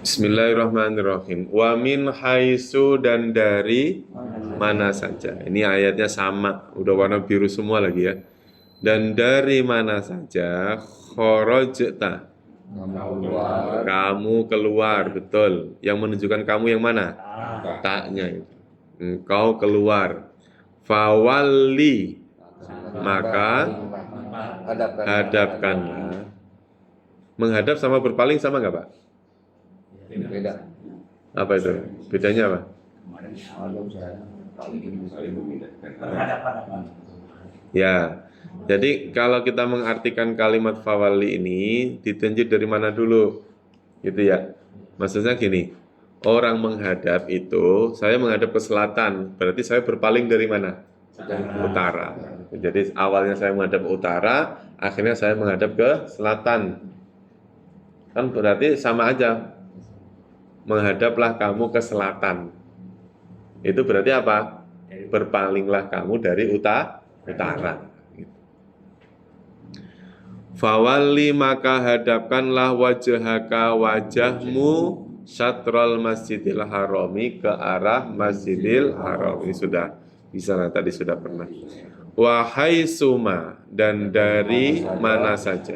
Bismillahirrahmanirrahim. Wa min haitsu, dan dari mana saja. Ini ayatnya sama, udah warna biru semua lagi ya. Dan dari mana saja kharajta, kamu keluar, betul. Yang menunjukkan kamu yang mana? Taknya itu. Engkau keluar. Fawalli, maka hadapkanlah. Menghadap sama berpaling sama nggak, Pak? Beda. Apa itu? Bedanya apa? Ya, jadi kalau kita mengartikan kalimat fawali ini ditunjuk dari mana dulu? Gitu ya. Maksudnya gini, orang menghadap itu, saya menghadap ke selatan, berarti saya berpaling dari mana? Utara. Jadi awalnya saya menghadap ke utara, akhirnya saya menghadap ke selatan. Kan berarti sama aja. Menghadaplah kamu ke selatan. Itu berarti apa? Berpalinglah kamu dari utara. Fawalli, maka hadapkanlah wajhaka, wajahmu, syatrul masjidil harami, ke arah masjidil haram. Ini sudah bisa, tadi sudah pernah. Wahai suma, dan dari mana saja.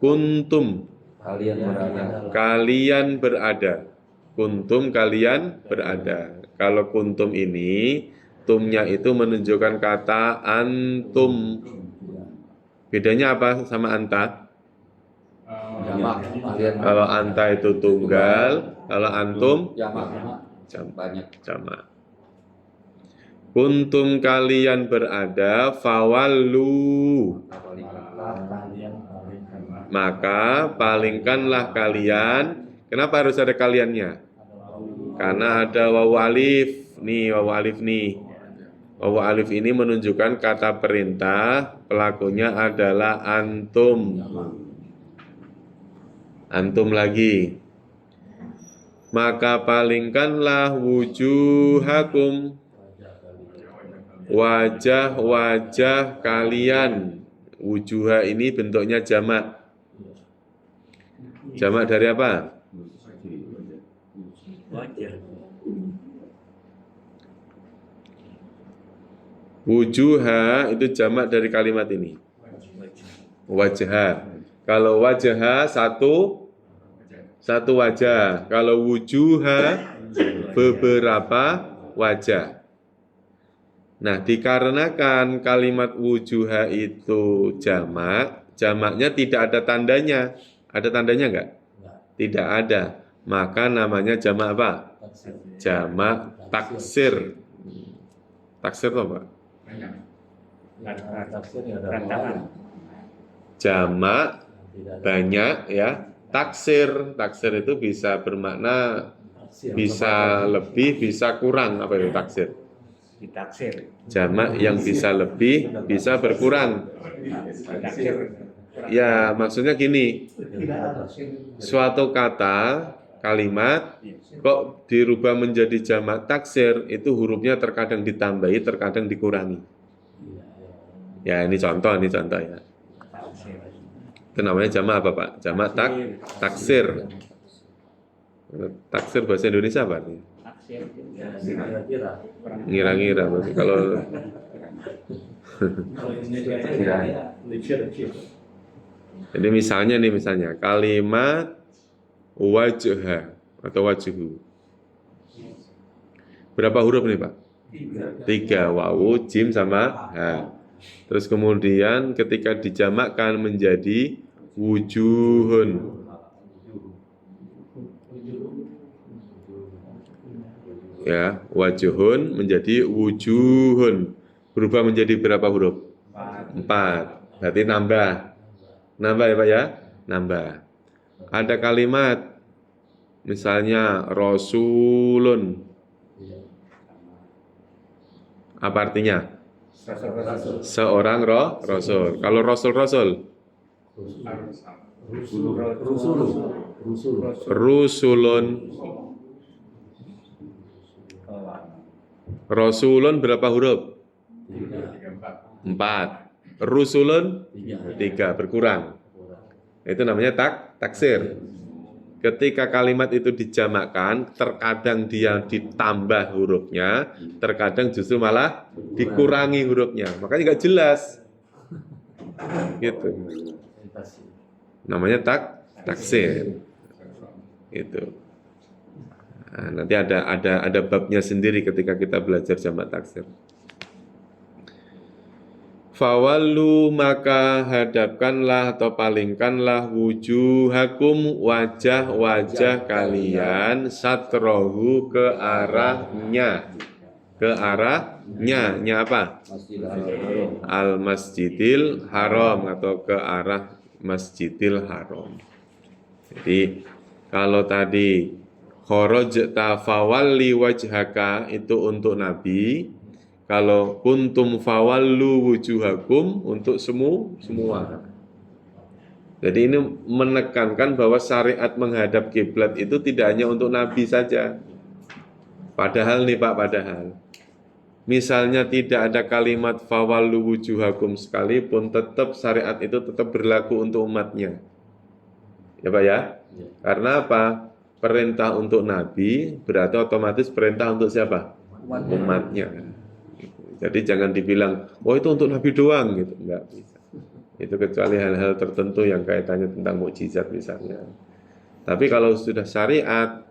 Kuntum, kalian berada. Kuntum, kalian berada. Kalau kuntum ini, tumnya itu menunjukkan kata antum. Bedanya apa sama anta? Kalau anta itu tunggal, kalau antum jamak. Kuntum, kalian berada, fawallu, maka palingkanlah kalian. Kenapa harus ada kaliannya? Karena ada wawu alif nih, wawu alif nih. Wawu alif ini menunjukkan kata perintah, pelakunya adalah antum. Antum lagi. Maka palingkanlah wujuhakum, wajah-wajah kalian. Wujuha ini bentuknya jamak. Jamak dari apa? Wujuha itu jamak dari kalimat ini. Wajah. Kalau wajah satu wajah. Kalau wujuha beberapa wajah. Nah, dikarenakan kalimat wujuha itu jamak, jamaknya tidak ada tandanya. Ada tandanya enggak? Tidak ada. Maka namanya jamak apa? Jamak taksir. Taksir itu apa? Jamak banyak ya. Taksir itu bisa bermakna bisa lebih, bisa kurang. Apa itu taksir? Jamak yang bisa lebih, bisa berkurang. Ya, maksudnya gini. Suatu kata, kalimat kok dirubah menjadi jamak taksir, itu hurufnya terkadang ditambahi, terkadang dikurangi. Ya, ini contoh ya. Itu namanya jamak apa, Pak? Jamak taksir. Taksir bahasa Indonesia apa nih? Ngira-ngira. Kalau jadi misalnya kalimat wajah atau wajhu. Berapa huruf nih, Pak? 3, wawu, jim, sama ha. Terus kemudian ketika dijamakkan menjadi wujuhun. Ya, wajuhun menjadi wujuhun. Berubah menjadi berapa huruf? 4. Berarti nambah. Nambah ya, Pak ya? Nambah. Ada kalimat misalnya rasulun. Apa artinya? Seorang rasul. Kalau rasul. Rusulun. Rasulun berapa huruf? 4. Rusulun 3, berkurang. Itu namanya taksir. ketika kalimat itu dijamakkan, terkadang dia ditambah hurufnya, terkadang justru malah dikurangi hurufnya. Makanya nggak jelas. Gitu. Namanya taksir. Itu. Nah, nanti ada babnya sendiri ketika kita belajar jamak taksir. Fawallu maka hadapkanlah atau palingkanlah wujuhakum wajah-wajah kalian satrohu ke arahnya. Ke arahnya, nya apa? Al Masjidil Haram atau ke arah Masjidil Haram. Jadi kalau tadi kharajta fawalli wajhaka itu untuk Nabi, kalau kuntum fawallu wujuhakum untuk semua. Jadi ini menekankan bahwa syariat menghadap kiblat itu tidak hanya untuk Nabi saja. Padahal nih Pak, misalnya tidak ada kalimat fawallu wujuhakum sekalipun, tetap syariat itu tetap berlaku untuk umatnya. Ya Pak ya? Karena apa? Perintah untuk Nabi berarti otomatis perintah untuk siapa? Umatnya. Jadi jangan dibilang, oh itu untuk Nabi doang gitu, enggak bisa. Itu kecuali hal-hal tertentu yang kaitannya tentang mukjizat misalnya. Tapi kalau sudah syariat,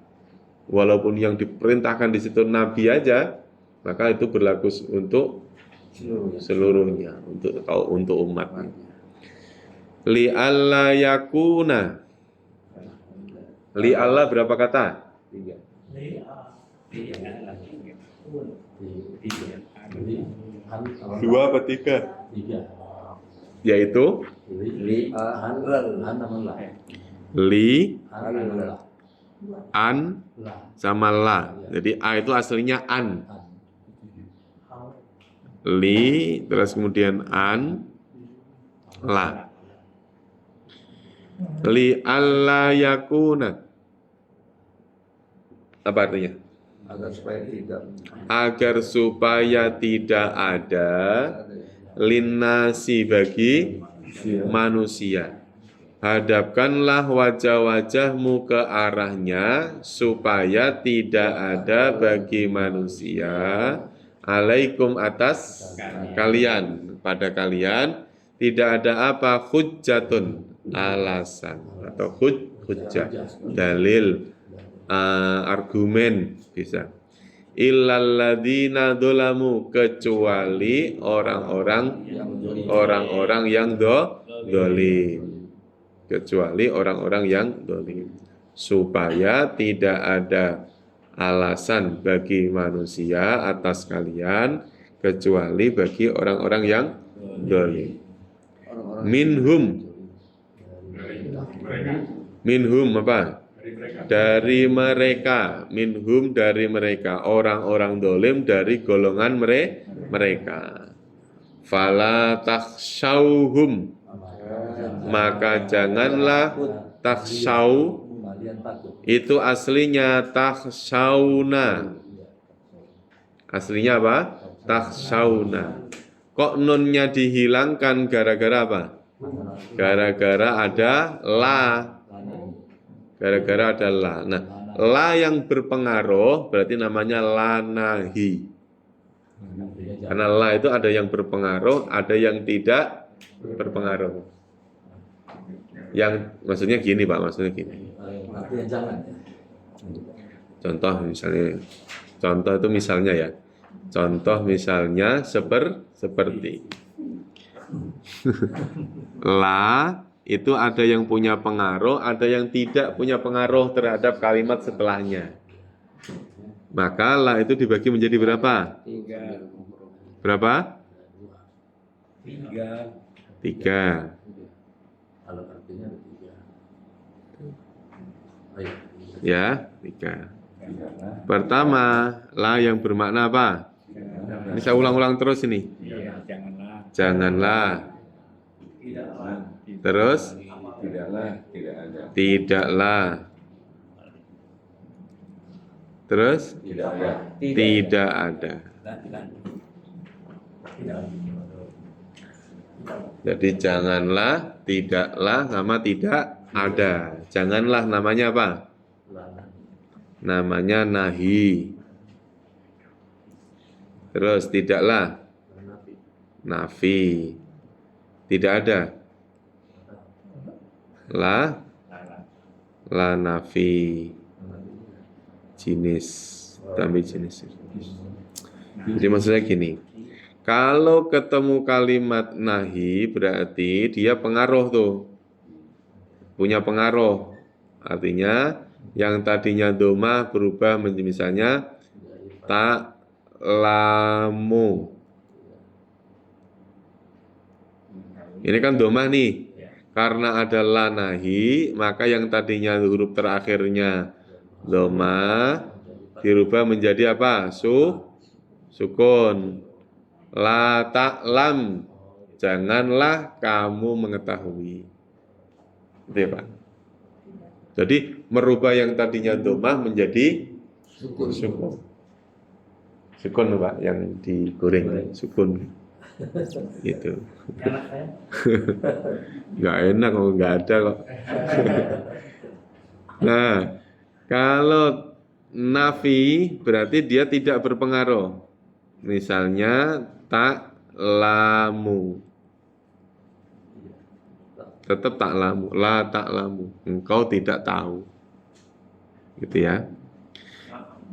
walaupun yang diperintahkan di situ Nabi aja, maka itu berlaku untuk seluruhnya, untuk umat. Li alla yakuna. Li alla berapa kata? 3. Dua apa tiga? Yaitu li, an, sama la. Jadi a itu aslinya an. Li, terus kemudian an, la. Li alla yakuna. Apa artinya? Agar supaya tidak ada linnasi bagi manusia. Hadapkanlah wajah-wajahmu ke arahnya supaya tidak ada bagi manusia alaikum atas kalian, pada kalian tidak ada apa hujjatun, alasan atau hujjah, dalil, argumen bisa. Illalladzina dzalamu, kecuali orang-orang yang dolim, kecuali orang-orang yang dolim, supaya tidak ada alasan bagi manusia atas kalian kecuali bagi orang-orang yang dolim. Minhum apa? Dari mereka, minhum dari mereka, orang-orang dolim dari golongan mereka. Fala takhshawhum, maka janganlah takhshaw, itu aslinya takhshawna. Aslinya apa? Takhshawna. Kok nunnya dihilangkan gara-gara apa? Gara-gara ada la. Gara-gara ada la. Nah, la yang berpengaruh berarti namanya la nahi. Karena la itu ada yang berpengaruh, ada yang tidak berpengaruh. Yang maksudnya gini Pak, maksudnya gini. Contoh misalnya, contoh itu misalnya ya. Contoh misalnya seperti la itu ada yang punya pengaruh, ada yang tidak punya pengaruh terhadap kalimat setelahnya. Maka la itu dibagi menjadi berapa? 3. Berapa? 3. 3. Kalau artinya 3. Ya, 3. Pertama, la yang bermakna apa? Ini saya ulang-ulang terus ini. Janganlah. Terus? Tidaklah. Terus? Tidak ada. Jadi janganlah, tidaklah, sama tidak ada. Janganlah namanya apa? Lana. namanya nahi. Terus tidaklah Nafi. nafi. Tidak ada la nafi jenis tambah jenis. Jadi maksudnya gini, kalau ketemu kalimat nahi berarti dia pengaruh tuh, punya pengaruh. Artinya yang tadinya doma berubah menjadi misalnya tak lamu. Ini kan doma nih. Karena ada la nahi, maka yang tadinya huruf terakhirnya doma dirubah menjadi apa? Sukun. La ta'lam, janganlah kamu mengetahui. Itu ya Pak. Jadi merubah yang tadinya domah menjadi sukun. Sukun Pak, yang digoreng, sukun. Gitu. Enak ya? Nggak enak kok, nggak ada kok. Nah, kalau nafi berarti dia tidak berpengaruh. Misalnya tak lamu, tetap tak lamu, la tak lamu, engkau tidak tahu, gitu ya.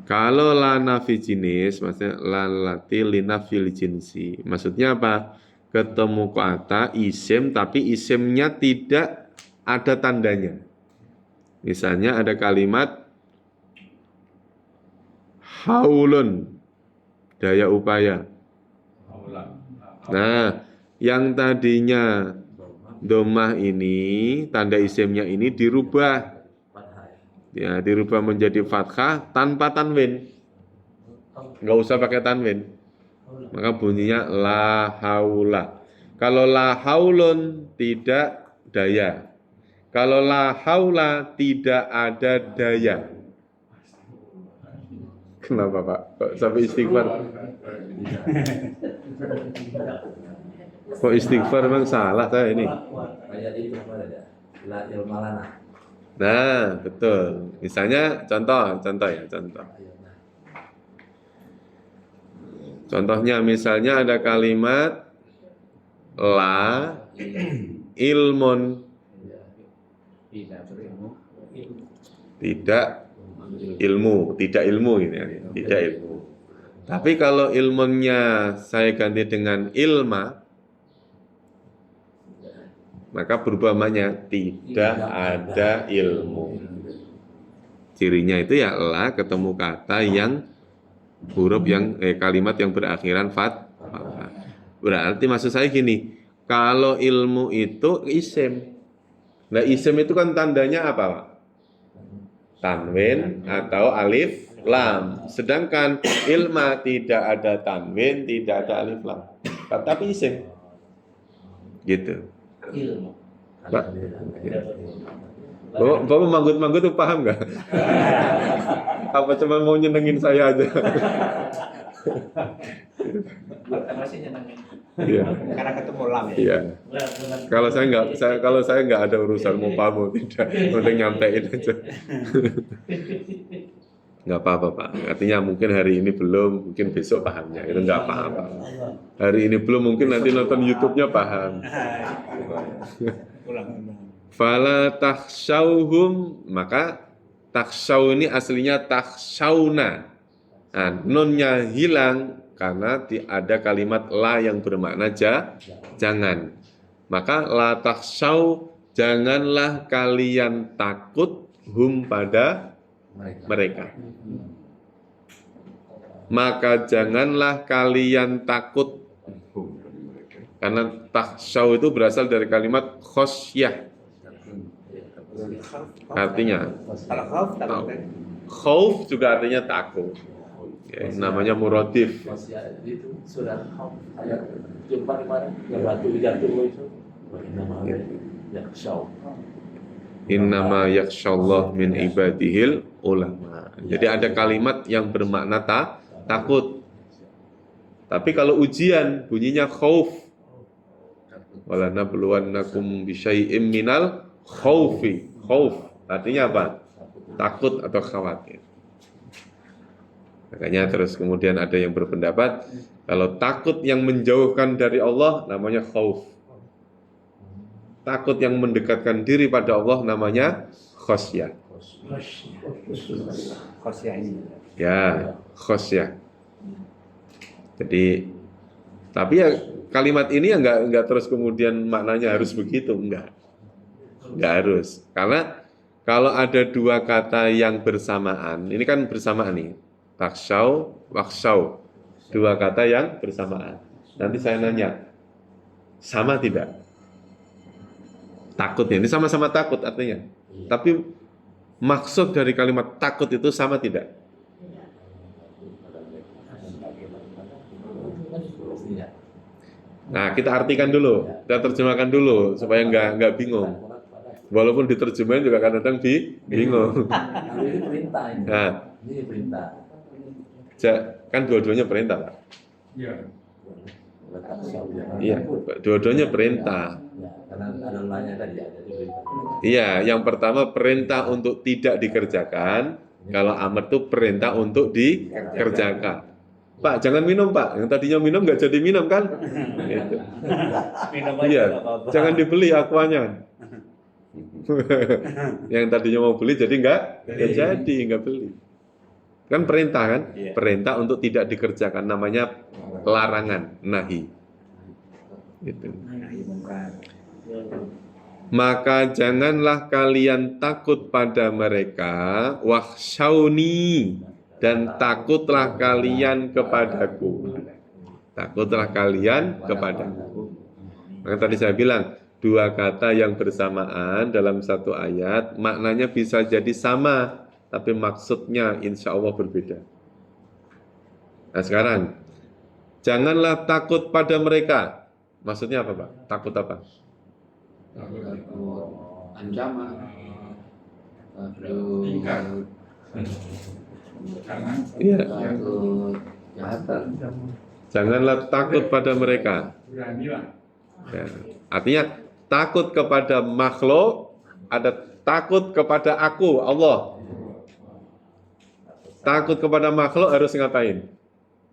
Kalau la nafi jenis, maksudnya la lati linafil jinsi, maksudnya apa? Ketemu kata isim tapi isimnya tidak ada tandanya. Misalnya ada kalimat haulun, daya upaya. Nah, yang tadinya domah ini, tanda isimnya ini dirubah. Ya, dirubah menjadi fathah tanpa tanwin. Nggak usah pakai tanwin. Maka bunyinya la haula. Kalau la haulun tidak daya. Kalau la haula tidak ada daya. Kenapa Pak? Kok sampai istighfar? Kok istighfar memang salah saya ini? Kayak itu ada. La ilmalana. Nah, betul. Misalnya contoh ya. Contohnya misalnya ada kalimat la ilmun, tidak ilmu gitu ya. Tidak ilmu. Tapi kalau ilmunnya saya ganti dengan ilma, maka berubah maknanya tidak ada ilmu. Cirinya itu ya la ketemu kata yang huruf yang kalimat yang berakhiran fathah. Berarti maksud saya gini, kalau ilmu itu isim. Nah, isim itu kan tandanya apa, Pak? Tanwin atau alif lam. Sedangkan ilma tidak ada tanwin, tidak ada alif lam. Tapi isim. Gitu. Ilmu. Pak. Bapak manggut-manggut tuh paham nggak? Apa cuma mau nyenengin saya aja? Masih nyenengin. Iya. Karena ketemu lam ya. Iya. Kalau saya nggak ada urusan mau paham mau tidak, penting nyampein aja. Nggak apa-apa Pak. Artinya mungkin hari ini belum, mungkin besok pahamnya. Itu nggak apa-apa. Hari ini belum, mungkin nanti nonton YouTube-nya paham. Ulang. Fala takhshawhum, maka takhshaw ini aslinya takhshawna. Nah, nunnya hilang karena ada kalimat la yang bermakna jangan. Maka la takhshaw, janganlah kalian takut hum pada mereka. Maka janganlah kalian takut. Karena takhshaw itu berasal dari kalimat khosyah. Artinya Kalau khauf takut. khauf juga artinya takut. Ya, namanya muradif. Masih itu surat ayat jumpa kemarin yang batu dijatuh itu. Namanya yakshaw. Innama yakhsyallah min ibadihil ulama. Jadi ada kalimat yang bermakna takut. Tapi kalau ujian bunyinya khauf. Wala nabluwannakum bisyai'im minal khaufi. Khauf artinya apa? takut atau khawatir. Makanya terus kemudian ada yang berpendapat kalau takut yang menjauhkan dari Allah namanya khauf. Takut yang mendekatkan diri pada Allah namanya khosyah. Kosnya ini. Ya, khosyah. Jadi tapi ya kalimat ini ya enggak terus kemudian maknanya harus begitu, enggak harus. Karena kalau ada dua kata yang bersamaan, ini kan bersamaan nih, taksyaw, waksyaw, dua kata yang bersamaan. Nanti saya nanya, sama tidak? Takutnya, ini sama-sama takut artinya. Tapi maksud dari kalimat takut itu sama tidak? Nah, kita artikan dulu, kita terjemahkan dulu supaya nggak bingung. Walaupun diterjemahin juga kadang-kadang bingung. Ini perintah ini. Nah, Ini perintah. kan dua-duanya perintah, Pak. Letak syawal. Iya, dua-duanya perintah. Ya, karena ada lainnya tadi ya, jadi perintah. Iya, yang pertama perintah untuk tidak dikerjakan. Kalau amr itu perintah untuk dikerjakan. Pak, jangan minum, Pak. Yang tadinya minum nggak jadi minum kan? Gitu. Minum aja Iya, nggak apa-apa. jangan dibeli aquanya. Yang tadinya mau beli jadi nggak nggak beli. Kan perintah kan? Iya. Perintah untuk tidak dikerjakan namanya larangan, nahi. Gitu. Maka janganlah kalian takut pada mereka, wakhsyauni, dan takutlah kalian kepadaku. Takutlah kalian kepadaku. Maka tadi saya bilang, dua kata yang bersamaan dalam satu ayat, maknanya bisa jadi sama, tapi maksudnya insya Allah berbeda. Nah sekarang, janganlah takut pada mereka. Maksudnya apa, Pak? Takut apa? Ancaman, Iya. takut kejahatan, Janganlah takut pada mereka. Ya. Artinya takut kepada makhluk, ada takut kepada aku, Allah. Takut kepada makhluk harus ngapain?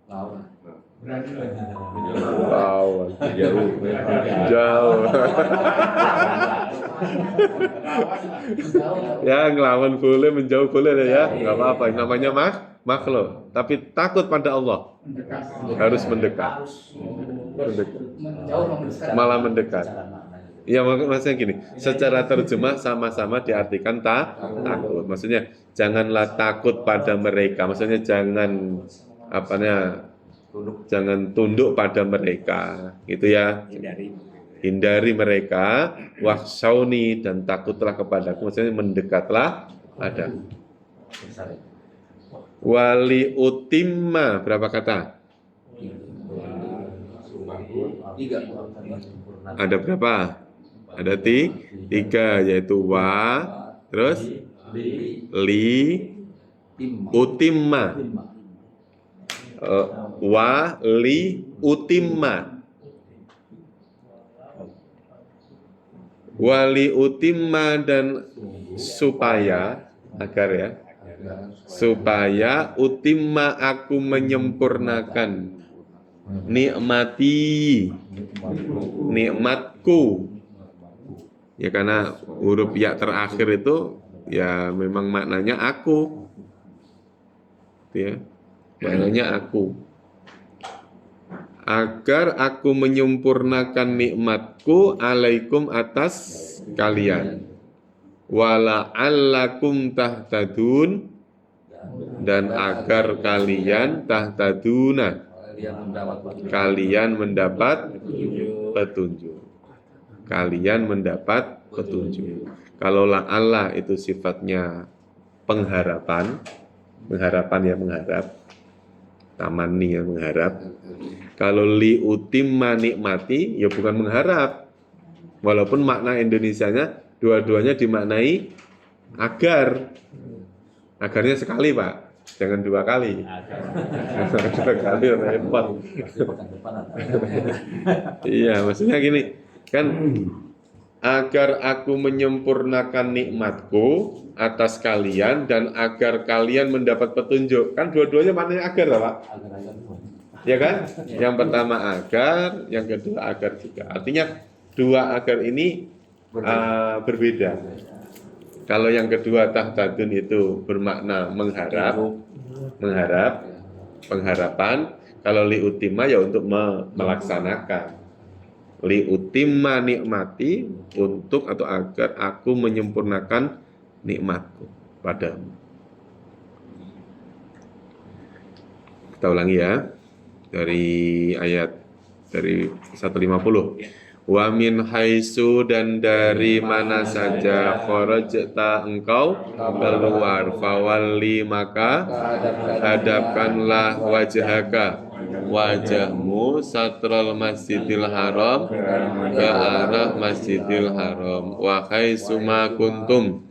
lawan. Wow, jauh. Ya, ngelawan boleh, menjauh boleh ya, nggak apa-apa. Namanya makhluk. Tapi takut pada Allah harus mendekat. Malah mendekat. Ya maksudnya gini, secara terjemah sama-sama diartikan takut. Maksudnya janganlah takut pada mereka. Maksudnya jangan jangan tunduk pada mereka, gitu ya. Hindari mereka, wakhsyauni, dan takutlah kepadaku. Maksudnya mendekatlah padaku. Wali utimma, berapa kata? Tiga. Ada berapa? Ada tiga, yaitu wa, terus li, utimma. Wa, li, utimma. Wali utimma dan supaya, agar ya, supaya utimma aku menyempurnakan nikmatku. Ya karena huruf ya terakhir itu ya memang maknanya aku. Ya. Maknanya aku. Agar aku menyempurnakan nikmatku alaikum atas kalian. Wala'allakum tahtadun, dan agar kalian tahtaduna, kalian mendapat petunjuk. Kalian mendapat petunjuk. Kalau la'alla itu sifatnya pengharapan ya mengharap. Tamani ya mengharap. Kalau li utimma nikmati ya bukan mengharap. Walaupun makna Indonesianya dua-duanya dimaknai agar. Agarnya sekali, Pak. Jangan dua kali. Dua kali repot. Iya, maksudnya gini, kan agar aku menyempurnakan nikmatku atas kalian dan agar kalian mendapat petunjuk. Kan dua-duanya maknanya agar, Pak. Agar-agar semua. Ya kan? Yang pertama agar, yang kedua agar juga. Artinya dua agar ini berbeda. Kalau yang kedua tahtadun itu bermakna mengharap, pengharapan. Kalau liutima ya untuk melaksanakan. Liutima nikmati, untuk atau agar aku menyempurnakan nikmatku padamu. Kita ulangi ya. Dari ayat dari 150. Wa min haitsu, dan dari mana saja kharajta engkau keluar, fawalli maka hadapkanlah wajahmu satral masjidil haram, ke arah masjidil haram. Wa haitsu ma kuntum,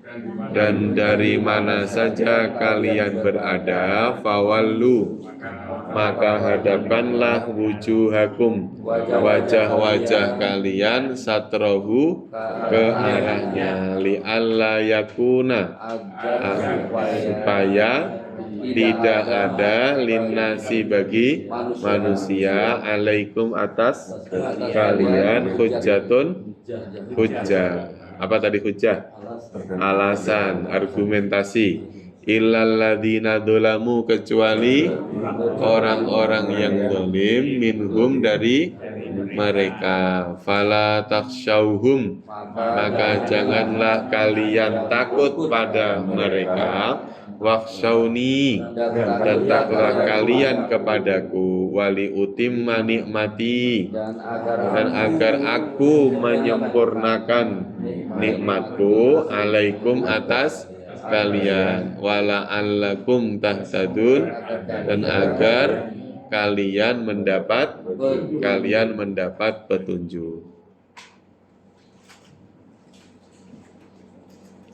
dan dari mana saja kalian berada, fawallu maka hadapkanlah wujuhakum, wajah-wajah kalian, satrohu, ke arahnya, li'alla yakuna, supaya tidak ada linnasi bagi manusia, alaikum atas kalian, hujjatun, hujjah. Apa tadi hujjah? Alasan, argumentasi. Illalladzina dzalamu, kecuali orang-orang yang zalim, minhum dari mereka, fala takhshawhum, maka janganlah kalian takut pada mereka, wakhshawni, dan takutlah kalian kepadaku, wali utimma nikmati, dan agar aku menyempurnakan nikmatku, alaikum atas kalian, wala allakum tahtadun, dan agar kalian mendapat petunjuk.